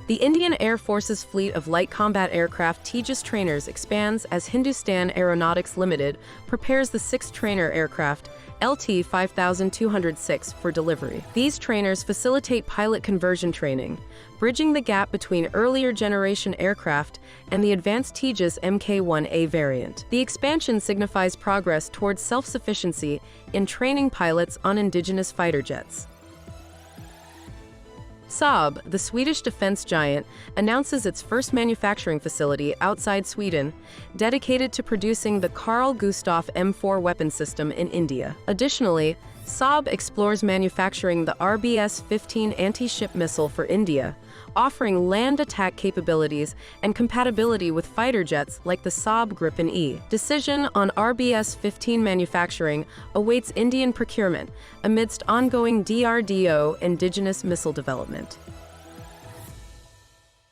The Indian Air Force's fleet of light combat aircraft Tejas trainers expands as Hindustan Aeronautics Limited prepares the 6th trainer aircraft, LT-5206, for delivery. These trainers facilitate pilot conversion training, bridging the gap between earlier generation aircraft and the advanced Tejas Mk1A variant. The expansion signifies progress towards self-sufficiency in training pilots on indigenous fighter jets. Saab, the Swedish defense giant, announces its first manufacturing facility outside Sweden, dedicated to producing the Carl Gustaf M4 weapon system in India. Additionally, Saab explores manufacturing the RBS15 anti-ship missile for India, offering land attack capabilities and compatibility with fighter jets like the Saab Gripen E. Decision on RBS15 manufacturing awaits Indian procurement amidst ongoing DRDO indigenous missile development.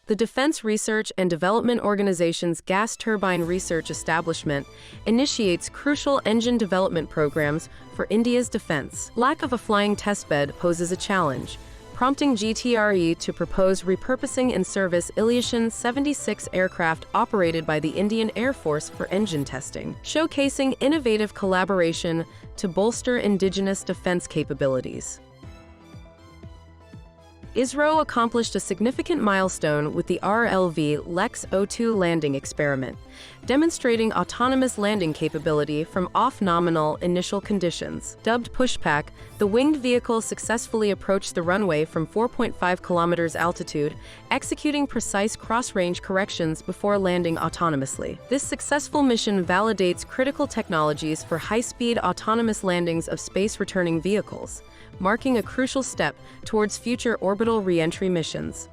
The Defense Research and Development Organization's Gas Turbine Research Establishment initiates crucial engine development programs for India's defense. Lack of a flying testbed poses a challenge, prompting GTRE to propose repurposing in service IL-76 aircraft operated by the Indian Air Force for engine testing, showcasing innovative collaboration to bolster indigenous defense capabilities. ISRO accomplished a significant milestone with the RLV LEX-02 landing experiment, demonstrating autonomous landing capability from off-nominal initial conditions. Dubbed Pushback, the winged vehicle successfully approached the runway from 4.5 kilometers altitude, executing precise cross-range corrections before landing autonomously. This successful mission validates critical technologies for high-speed autonomous landings of space-returning vehicles, marking a crucial step towards future orbital re-entry missions.